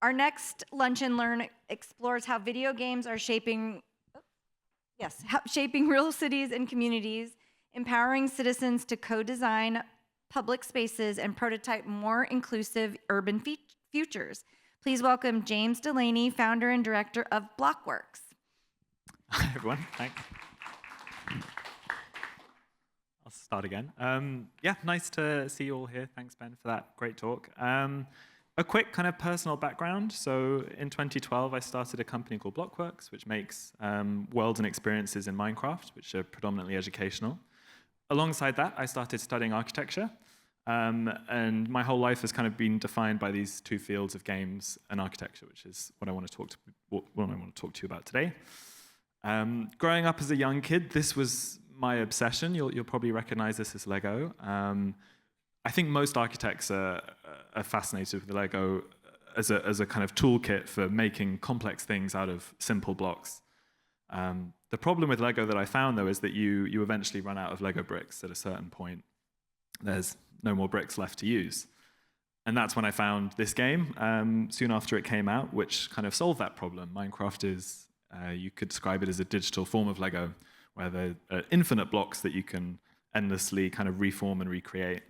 Our next Lunch and Learn explores how video games are shaping real cities and communities, empowering citizens to co-design public spaces and prototype more inclusive urban futures. Please welcome James Delaney, founder and director of Blockworks. Hi, everyone. Thanks. I'll start again. Yeah, nice to see you all here. Thanks, Ben, for that great talk. A quick kind of personal background. So in 2012, I started a company called Blockworks, which makes worlds and experiences in Minecraft, which are predominantly educational. Alongside that, I started studying architecture. And my whole life has kind of been defined by these two fields of games and architecture, which is what I want to talk to you about today. Growing up as a young kid, this was my obsession. You'll probably recognize this as Lego. I think most architects are fascinated with Lego as a kind of toolkit for making complex things out of simple blocks. The problem with Lego that I found, though, is that you eventually run out of Lego bricks at a certain point. There's no more bricks left to use. And that's when I found this game, soon after it came out, which kind of solved that problem. Minecraft is, you could describe it as a digital form of Lego, where there are infinite blocks that you can endlessly kind of reform and recreate.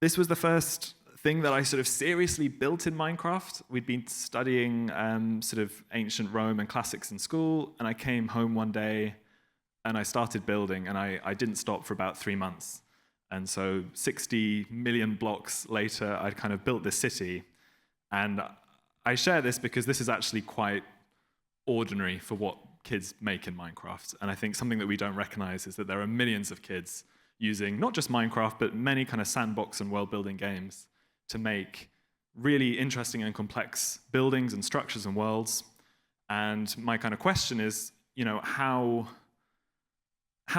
This was the first thing that I sort of seriously built in Minecraft. We'd been studying sort of ancient Rome and classics in school, and I came home one day and I started building, and I didn't stop for about 3 months. And so 60 million blocks later, I'd kind of built this city. And I share this because this is actually quite ordinary for what kids make in Minecraft. And I think something that we don't recognize is that there are millions of kids using not just Minecraft, but many kind of sandbox and world-building games to make really interesting and complex buildings and structures and worlds. And my kind of question is, you know, how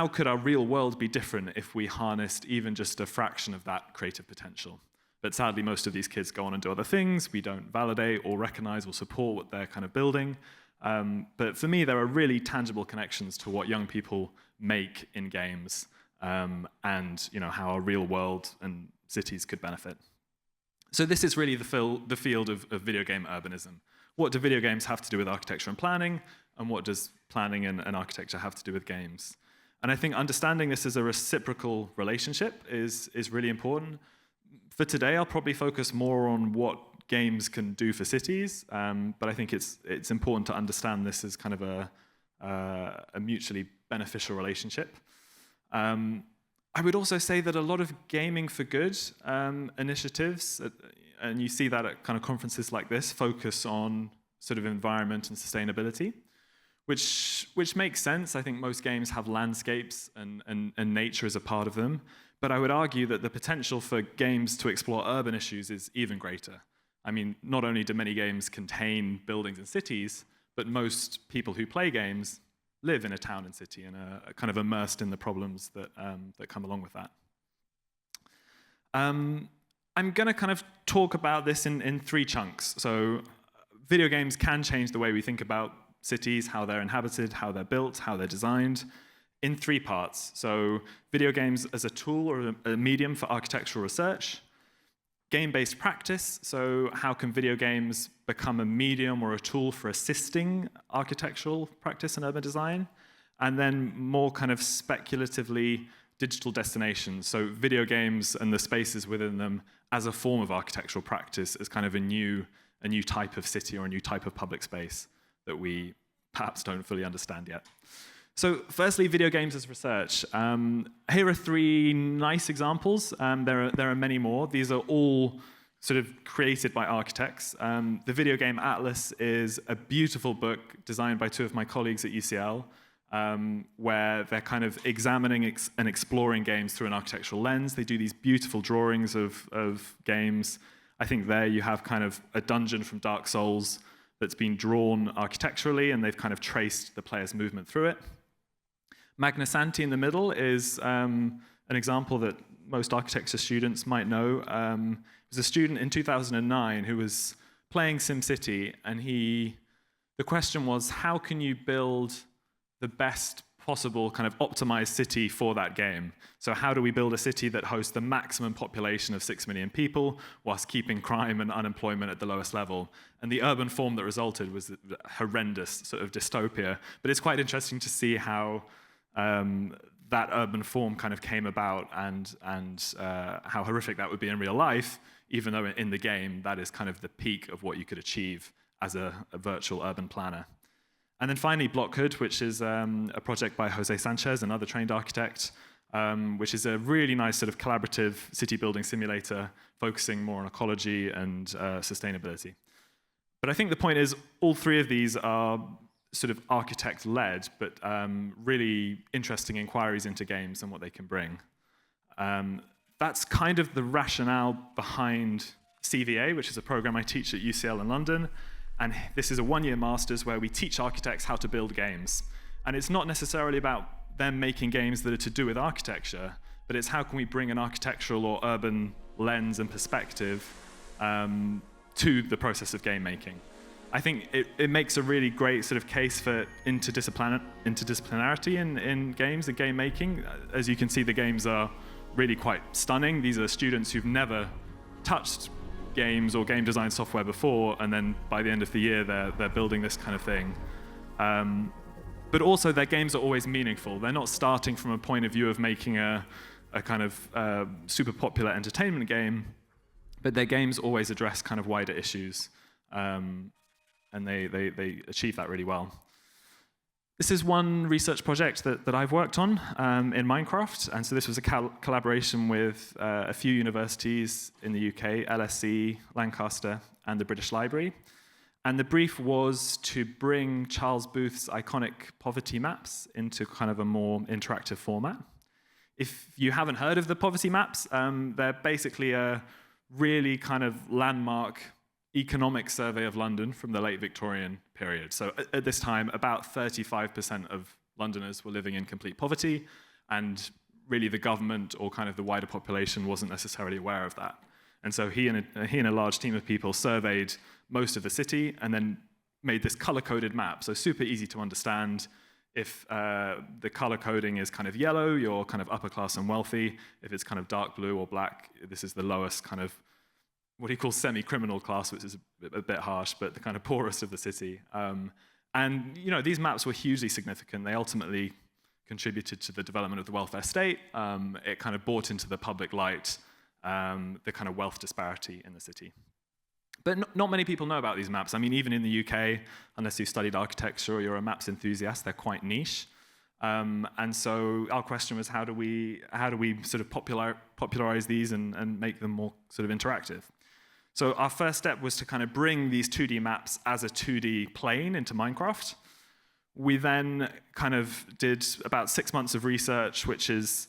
could our real world be different if we harnessed even just a fraction of that creative potential? But sadly, most of these kids go on and do other things. We don't validate or recognize or support what they're kind of building. But for me, there are really tangible connections to what young people make in games, and how our real world and cities could benefit. So this is really the field of video game urbanism. What do video games have to do with architecture and planning, and what does planning and architecture have to do with games? And I think understanding this as a reciprocal relationship is really important. For today, I'll probably focus more on what games can do for cities, but I think it's important to understand this as kind of a mutually beneficial relationship. I would also say that a lot of gaming for good initiatives, and you see that at kind of conferences like this, focus on sort of environment and sustainability, which makes sense. I think most games have landscapes and nature as a part of them, but I would argue that the potential for games to explore urban issues is even greater. I mean, not only do many games contain buildings and cities, but most people who play games live in a town and city and are kind of immersed in the problems that come along with that. I'm going to kind of talk about this in 3 chunks. So video games can change the way we think about cities, how they're inhabited, how they're built, how they're designed, in 3 parts. So video games as a tool or a medium for architectural research, game-based practice, so how can video games become a medium or a tool for assisting architectural practice and urban design, and then more kind of speculatively digital destinations, so video games and the spaces within them as a form of architectural practice, as kind of a new type of city or a new type of public space that we perhaps don't fully understand yet. So firstly, video games as research. Here are 3 nice examples. There are many more. These are all sort of created by architects. The Video Game Atlas is a beautiful book designed by 2 of my colleagues at UCL, where they're kind of examining and exploring games through an architectural lens. They do these beautiful drawings of games. I think there you have kind of a dungeon from Dark Souls that's been drawn architecturally, and they've kind of traced the player's movement through it. Magna Santi in the middle is an example that most architecture students might know. He was a student in 2009 who was playing SimCity, and the question was, how can you build the best possible kind of optimized city for that game. So how do we build a city that hosts the maximum population of 6 million people whilst keeping crime and unemployment at the lowest level? And the urban form that resulted was a horrendous sort of dystopia. But it's quite interesting to see how that urban form kind of came about and how horrific that would be in real life, even though in the game that is kind of the peak of what you could achieve as a virtual urban planner. And then finally, Blockhood, which is a project by Jose Sanchez, another trained architect, which is a really nice sort of collaborative city building simulator focusing more on ecology and sustainability. But I think the point is all three of these are sort of architect-led, but really interesting inquiries into games and what they can bring. That's kind of the rationale behind CVA, which is a program I teach at UCL in London. And this is a one-year master's where we teach architects how to build games. And it's not necessarily about them making games that are to do with architecture, but it's how can we bring an architectural or urban lens and perspective to the process of game making. I think it makes a really great sort of case for interdisciplinarity in games and game making. As you can see, the games are really quite stunning. These are students who've never touched games or game design software before, and then by the end of the year they're building this kind of thing. But also their games are always meaningful. They're not starting from a point of view of making a kind of super popular entertainment game, but their games always address kind of wider issues, and they achieve that really well. This is one research project that I've worked on in Minecraft, and so this was a collaboration with a few universities in the UK, LSE, Lancaster, and the British Library. And the brief was to bring Charles Booth's iconic poverty maps into kind of a more interactive format. If you haven't heard of the poverty maps, they're basically a really kind of landmark economic survey of London from the late Victorian period. So at this time, about 35% of Londoners were living in complete poverty, and really the government or kind of the wider population wasn't necessarily aware of that. And so he and a large team of people surveyed most of the city and then made this color-coded map, so super easy to understand. If the color coding is kind of yellow, you're kind of upper class and wealthy. If it's kind of dark blue or black, this is the lowest kind of what he calls semi-criminal class, which is a bit harsh, but the kind of poorest of the city. And these maps were hugely significant. They ultimately contributed to the development of the welfare state. It kind of brought into the public light the kind of wealth disparity in the city. But not many people know about these maps. I mean, even in the UK, unless you've studied architecture or you're a maps enthusiast, they're quite niche. And so our question was, how do we sort of popularize these and make them more sort of interactive? So our first step was to kind of bring these 2D maps as a 2D plane into Minecraft. We then kind of did about 6 months of research, which is,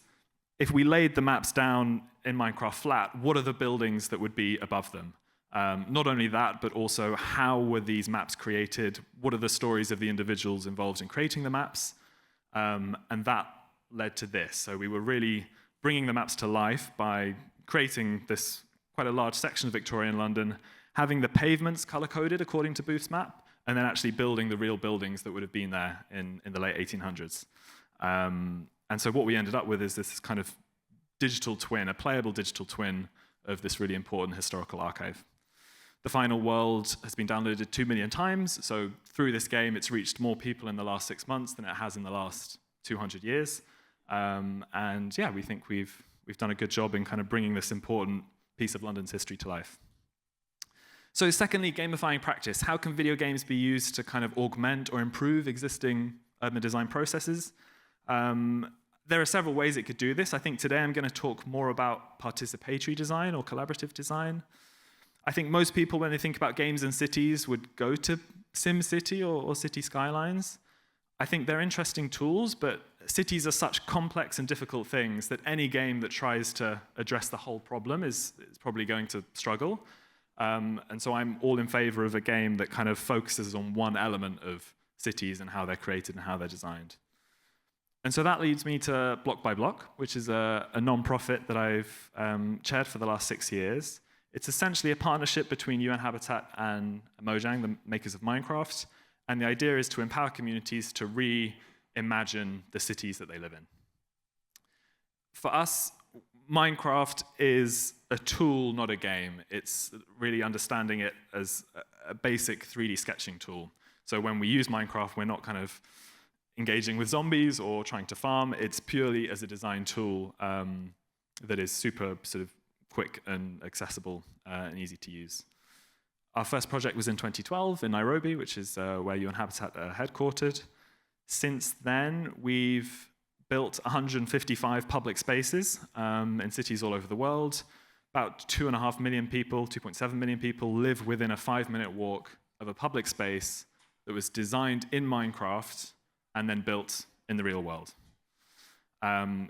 if we laid the maps down in Minecraft flat, what are the buildings that would be above them? Not only that, but also how were these maps created? What are the stories of the individuals involved in creating the maps? And that led to this. So we were really bringing the maps to life by creating this quite a large section of Victorian London, having the pavements color-coded according to Booth's map, and then actually building the real buildings that would have been there in the late 1800s. And so what we ended up with is this kind of digital twin, a playable digital twin of this really important historical archive. The final world has been downloaded 2 million times, so through this game it's reached more people in the last 6 months than it has in the last 200 years. And yeah, we think we've done a good job in kind of bringing this important piece of London's history to life. So secondly, gamifying practice. How can video games be used to kind of augment or improve existing urban design processes? There are several ways it could do this. I think today I'm going to talk more about participatory design or collaborative design. I think most people, when they think about games and cities, would go to SimCity or City Skylines. I think they're interesting tools, but cities are such complex and difficult things that any game that tries to address the whole problem is probably going to struggle. And so I'm all in favor of a game that kind of focuses on one element of cities and how they're created and how they're designed. And so that leads me to Block by Block, which is a non-profit that I've chaired for the last 6 years. It's essentially a partnership between UN Habitat and Mojang, the makers of Minecraft. And the idea is to empower communities to imagine the cities that they live in. For us, Minecraft is a tool, not a game. It's really understanding it as a basic 3D sketching tool. So when we use Minecraft, we're not kind of engaging with zombies or trying to farm. It's purely as a design tool that is super sort of quick and accessible and easy to use. Our first project was in 2012 in Nairobi, which is where UN Habitat are headquartered. Since then, we've built 155 public spaces in cities all over the world. About 2.5 million people, 2.7 million people live within a 5-minute walk of a public space that was designed in Minecraft and then built in the real world.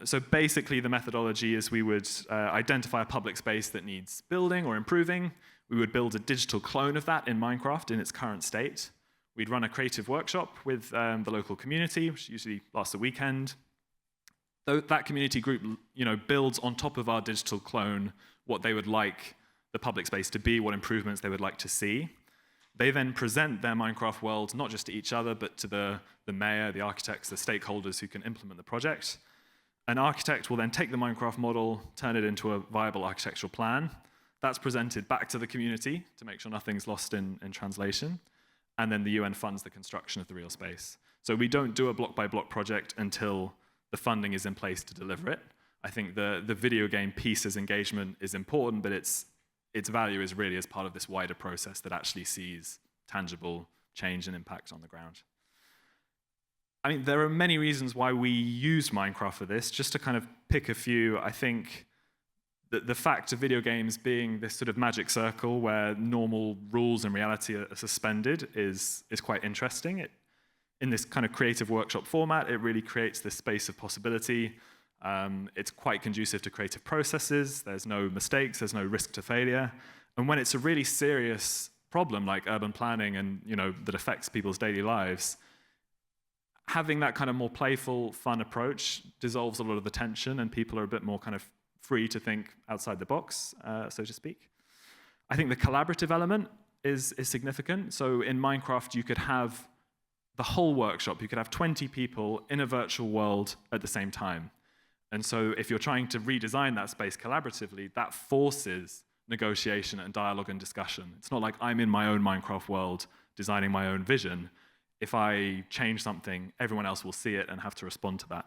So basically the methodology is we would identify a public space that needs building or improving. We would build a digital clone of that in Minecraft in its current state. We'd run a creative workshop with the local community, which usually lasts a weekend. That community group, builds on top of our digital clone what they would like the public space to be, what improvements they would like to see. They then present their Minecraft world not just to each other, but to the mayor, the architects, the stakeholders who can implement the project. An architect will then take the Minecraft model, turn it into a viable architectural plan. That's presented back to the community to make sure nothing's lost in translation. And then the UN funds the construction of the real space. So we don't do a block-by-block project until the funding is in place to deliver it. I think the video game piece as engagement is important, but its value is really as part of this wider process that actually sees tangible change and impact on the ground. I mean, there are many reasons why we use Minecraft for this. Just to kind of pick a few, I think that the fact of video games being this sort of magic circle where normal rules and reality are suspended is quite interesting. In this kind of creative workshop format, it really creates this space of possibility. It's quite conducive to creative processes. There's no mistakes. There's no risk to failure. And when it's a really serious problem like urban planning and that affects people's daily lives, having that kind of more playful, fun approach dissolves a lot of the tension, and people are a bit more kind of free to think outside the box, so to speak. I think the collaborative element is significant. So in Minecraft, you could have the whole workshop. You could have 20 people in a virtual world at the same time. And so if you're trying to redesign that space collaboratively, that forces negotiation and dialogue and discussion. It's not like I'm in my own Minecraft world designing my own vision. If I change something, everyone else will see it and have to respond to that.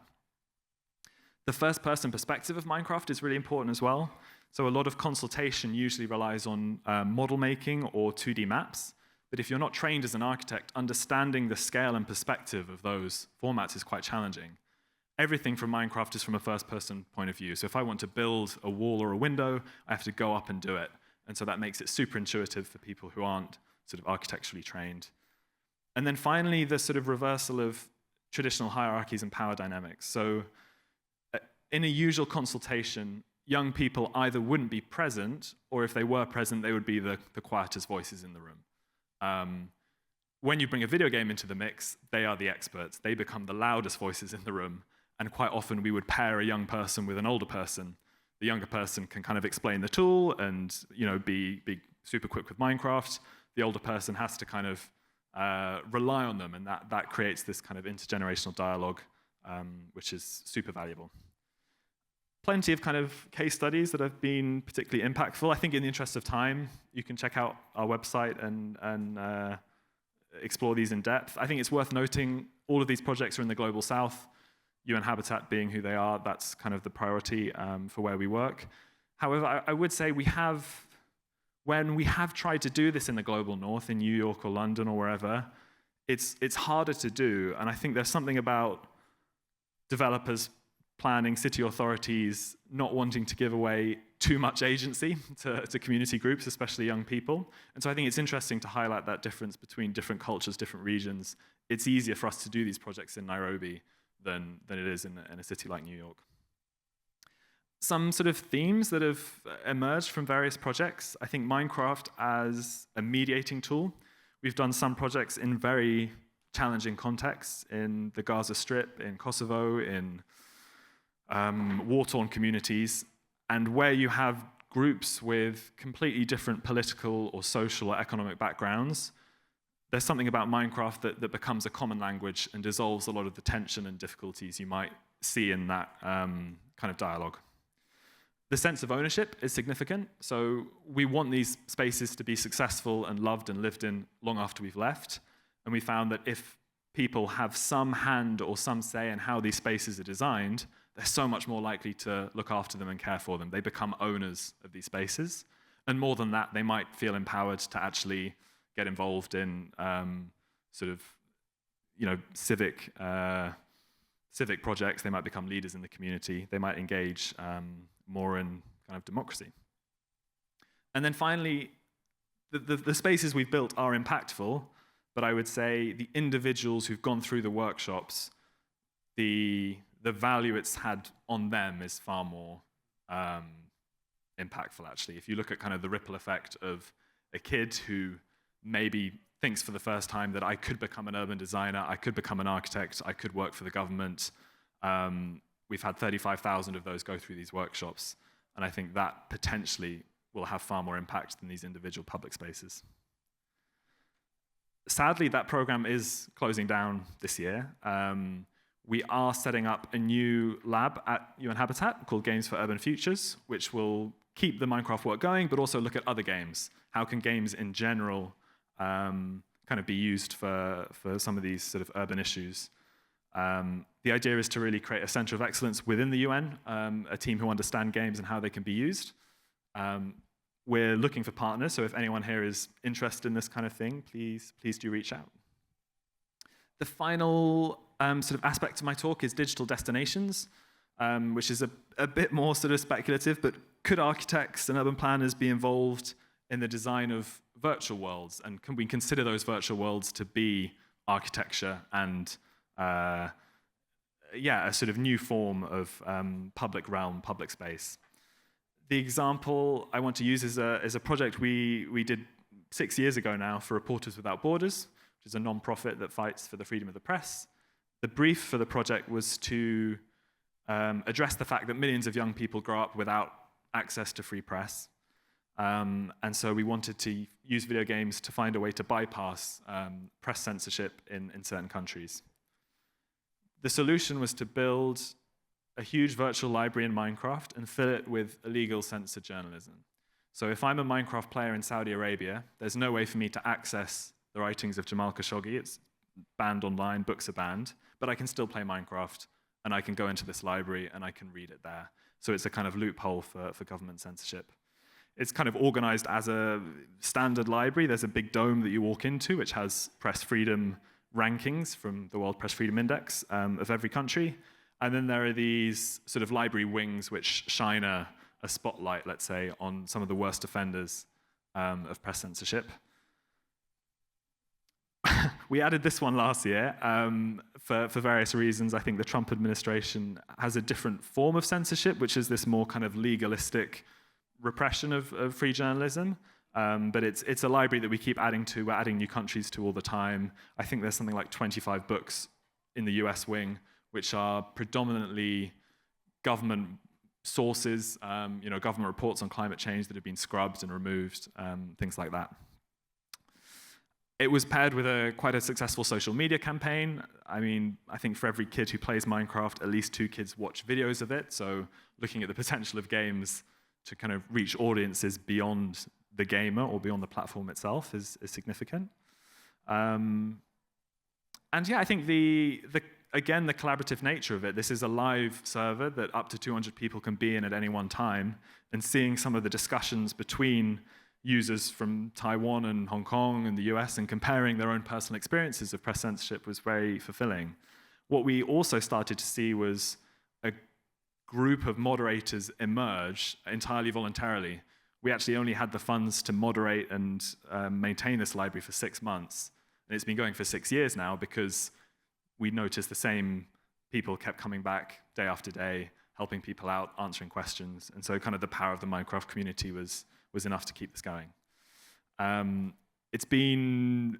The first-person perspective of Minecraft is really important as well. So a lot of consultation usually relies on model making or 2D maps. But if you're not trained as an architect, understanding the scale and perspective of those formats is quite challenging. Everything from Minecraft is from a first-person point of view. So if I want to build a wall or a window, I have to go up and do it. And so that makes it super intuitive for people who aren't sort of architecturally trained. And then finally, the sort of reversal of traditional hierarchies and power dynamics. So in a usual consultation, young people either wouldn't be present, or if they were present, they would be the quietest voices in the room. When you bring a video game into the mix, they are the experts. They become the loudest voices in the room. And quite often, we would pair a young person with an older person. The younger person can kind of explain the tool and be super quick with Minecraft. The older person has to kind of rely on them, and that creates this kind of intergenerational dialogue, which is super valuable. Plenty of kind of case studies that have been particularly impactful. I think in the interest of time, you can check out our website and explore these in depth. I think it's worth noting all of these projects are in the Global South. UN Habitat being who they are, that's kind of the priority for where we work. However, I would say when we have tried to do this in the Global North, in New York or London or wherever, it's harder to do. And I think there's something about developers, planning, city authorities not wanting to give away too much agency to community groups, especially young people. And so I think it's interesting to highlight that difference between different cultures, different regions. It's easier for us to do these projects in Nairobi than it is in a city like New York. Some sort of themes that have emerged from various projects. I think Minecraft as a mediating tool. We've done some projects in very challenging contexts, in the Gaza Strip, in Kosovo, in war-torn communities, and where you have groups with completely different political or social or economic backgrounds, there's something about Minecraft that becomes a common language and dissolves a lot of the tension and difficulties you might see in that kind of dialogue. The sense of ownership is significant. So we want these spaces to be successful and loved and lived in long after we've left. And we found that if people have some hand or some say in how these spaces are designed, they're so much more likely to look after them and care for them. They become owners of these spaces. And more than that, they might feel empowered to actually get involved in sort of, civic projects. They might become leaders in the community. They might engage more in kind of democracy. And then finally, the spaces we've built are impactful, but I would say the individuals who've gone through the workshops, the value it's had on them is far more impactful, actually. If you look at kind of the ripple effect of a kid who maybe thinks for the first time that I could become an urban designer, I could become an architect, I could work for the government. We've had 35,000 of those go through these workshops, and I think that potentially will have far more impact than these individual public spaces. Sadly, that program is closing down this year. We are setting up a new lab at UN Habitat called Games for Urban Futures, which will keep the Minecraft work going, but also look at other games. How can games in general kind of be used for some of these sort of urban issues? The idea is to really create a center of excellence within the UN, a team who understand games and how they can be used. We're looking for partners, so if anyone here is interested in this kind of thing, please do reach out. The final sort of aspect of my talk is digital destinations, which is a bit more sort of speculative, but could architects and urban planners be involved in the design of virtual worlds? And can we consider those virtual worlds to be architecture and a sort of new form of public realm, public space? The example I want to use is a project we did 6 years ago now for Reporters Without Borders, which is a non-profit that fights for the freedom of the press. The brief for the project was to address the fact that millions of young people grow up without access to free press. And so we wanted to use video games to find a way to bypass press censorship in certain countries. The solution was to build a huge virtual library in Minecraft and fill it with illegal censored journalism. So if I'm a Minecraft player in Saudi Arabia, there's no way for me to access the writings of Jamal Khashoggi. It's banned online, books are banned, but I can still play Minecraft, and I can go into this library and I can read it there. So it's a kind of loophole for government censorship. It's kind of organized as a standard library. There's a big dome that you walk into, which has press freedom rankings from the World Press Freedom Index of every country. And then there are these sort of library wings which shine a spotlight, let's say, on some of the worst offenders of press censorship. We added this one last year for various reasons. I think the Trump administration has a different form of censorship, which is this more kind of legalistic repression of free journalism. But it's a library that we keep adding to. We're adding new countries to all the time. I think there's something like 25 books in the US wing, which are predominantly government sources, government reports on climate change that have been scrubbed and removed, things like that. It was paired with quite a successful social media campaign. I mean, I think for every kid who plays Minecraft, at least 2 kids watch videos of it. So looking at the potential of games to kind of reach audiences beyond the gamer or beyond the platform itself is significant. And yeah, I think again, the collaborative nature of it. This is a live server that up to 200 people can be in at any one time, and seeing some of the discussions between users from Taiwan and Hong Kong and the US and comparing their own personal experiences of press censorship was very fulfilling. What we also started to see was a group of moderators emerge entirely voluntarily. We actually only had the funds to moderate and maintain this library for 6 months. And it's been going for 6 years now because we noticed the same people kept coming back day after day, helping people out, answering questions. And so kind of the power of the Minecraft community was enough to keep this going. It's been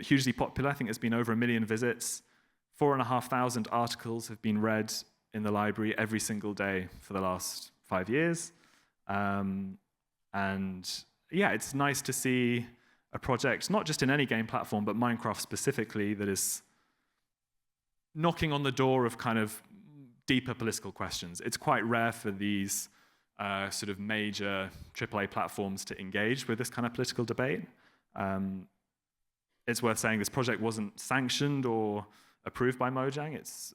hugely popular. I think there's been over 1 million visits. 4,500 articles have been read in the library every single day for the last 5 years. And yeah, it's nice to see a project, not just in any game platform, but Minecraft specifically, that is knocking on the door of kind of deeper political questions. It's quite rare for these sort of major AAA platforms to engage with this kind of political debate. It's worth saying this project wasn't sanctioned or approved by Mojang. It's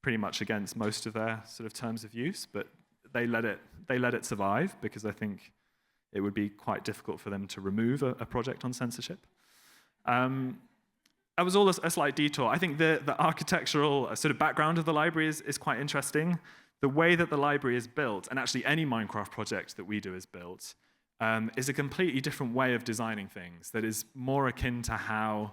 pretty much against most of their sort of terms of use, but they let it survive because I think it would be quite difficult for them to remove a project on censorship. That was all a slight detour. I think the architectural sort of background of the library is quite interesting. The way that the library is built, and actually any Minecraft project that we do is built, is a completely different way of designing things that is more akin to how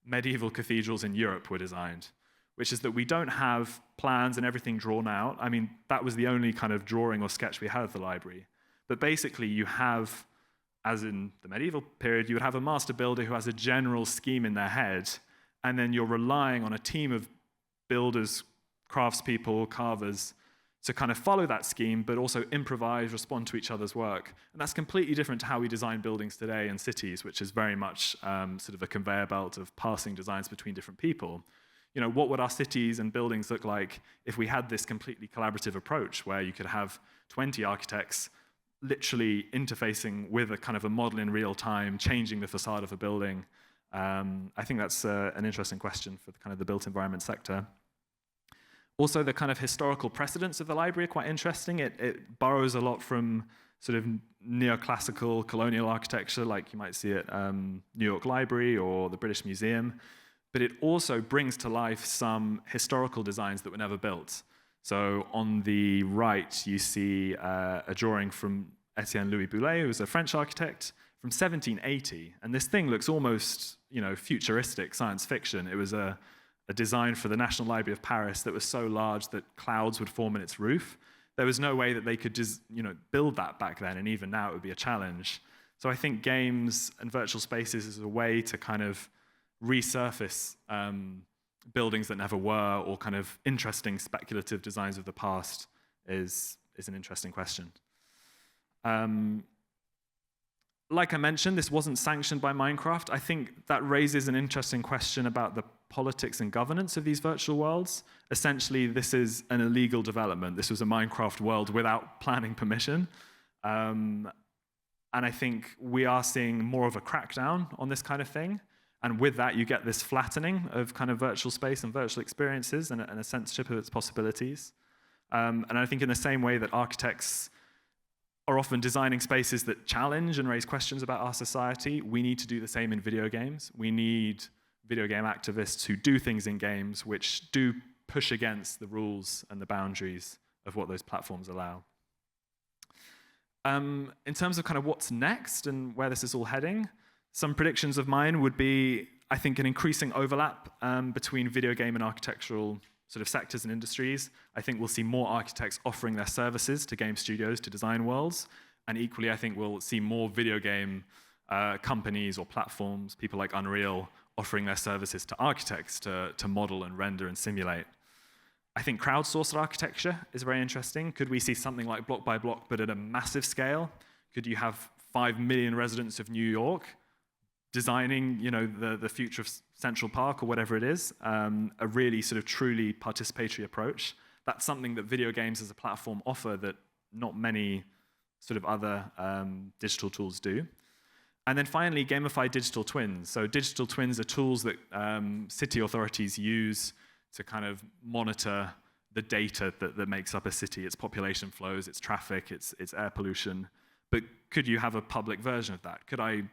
medieval cathedrals in Europe were designed, which is that we don't have plans and everything drawn out. I mean, that was the only kind of drawing or sketch we had of the library. But basically, you have, as in the medieval period, you would have a master builder who has a general scheme in their head, and then you're relying on a team of builders, craftspeople, carvers, to kind of follow that scheme, but also improvise, respond to each other's work. And that's completely different to how we design buildings today in cities, which is very much sort of a conveyor belt of passing designs between different people. You know, what would our cities and buildings look like if we had this completely collaborative approach where you could have 20 architects literally interfacing with a kind of a model in real time, changing the facade of a building? I think that's an interesting question for the kind of the built environment sector. Also, the kind of historical precedents of the library are quite interesting. It borrows a lot from sort of neoclassical colonial architecture, like you might see at New York Library or the British Museum. But it also brings to life some historical designs that were never built. So on the right, you see a drawing from Etienne Louis Boulet, who was a French architect, from 1780. And this thing looks almost, you know, futuristic science fiction. It was a design for the National Library of Paris that was so large that clouds would form in its roof. There was no way that they could just, you know, build that back then, and even now it would be a challenge. So I think games and virtual spaces is a way to kind of resurface buildings that never were, or kind of interesting speculative designs of the past is an interesting question. Like I mentioned, this wasn't sanctioned by Minecraft. I think that raises an interesting question about the politics and governance of these virtual worlds. Essentially, this is an illegal development. This was a Minecraft world without planning permission. And I think we are seeing more of a crackdown on this kind of thing. And with that, you get this flattening of kind of virtual space and virtual experiences and a censorship of its possibilities. And I think in the same way that architects are often designing spaces that challenge and raise questions about our society, we need to do the same in video games. We need video game activists who do things in games which do push against the rules and the boundaries of what those platforms allow. In terms of kind of what's next and where this is all heading, some predictions of mine would be, I think, an increasing overlap between video game and architectural sort of sectors and industries. I think we'll see more architects offering their services to game studios to design worlds. And equally, I think we'll see more video game companies or platforms, people like Unreal, offering their services to architects to model and render and simulate. I think crowdsourced architecture is very interesting. Could we see something like block by block, but at a massive scale? Could you have 5 million residents of New York designing, you know, the future of Central Park or whatever it is, a really sort of truly participatory approach? That's something that video games as a platform offer that not many sort of other digital tools do. And then finally, gamified digital twins. So digital twins are tools that city authorities use to kind of monitor the data that makes up a city, its population flows, its traffic, its air pollution. But could you have a public version of that? Could I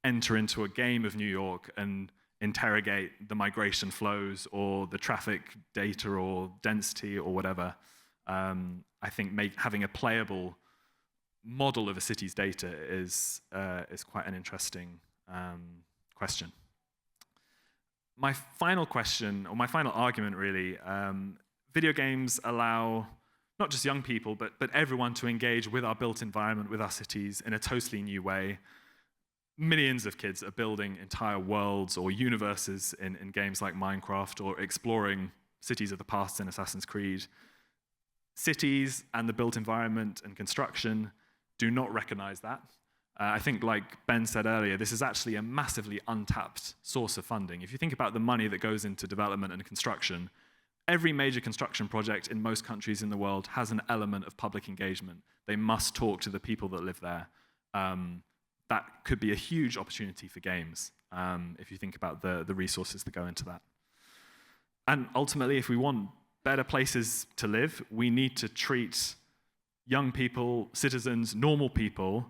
enter into a game of New York and interrogate the migration flows or the traffic data or density or whatever? I think having a playable model of a city's data is quite an interesting question. My final question, or my final argument really, video games allow not just young people, but everyone to engage with our built environment, with our cities in a totally new way. Millions of kids are building entire worlds or universes in games like Minecraft, or exploring cities of the past in Assassin's Creed. Cities and the built environment and construction do not recognize that. I think, like Ben said earlier, this is actually a massively untapped source of funding. If you think about the money that goes into development and construction, every major construction project in most countries in the world has an element of public engagement. They must talk to the people that live there. That could be a huge opportunity for games, if you think about the resources that go into that. And ultimately, if we want better places to live, we need to treat young people, citizens, normal people,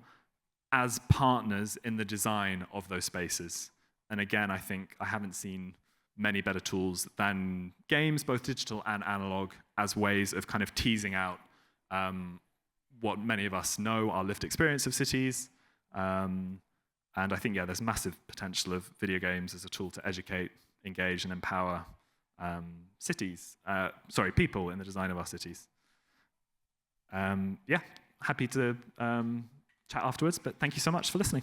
as partners in the design of those spaces. And again, I think I haven't seen many better tools than games, both digital and analog, as ways of kind of teasing out what many of us know, our lived experience of cities. And I think, yeah, there's massive potential of video games as a tool to educate, engage, and empower people in the design of our cities. Yeah, happy to chat afterwards, but thank you so much for listening.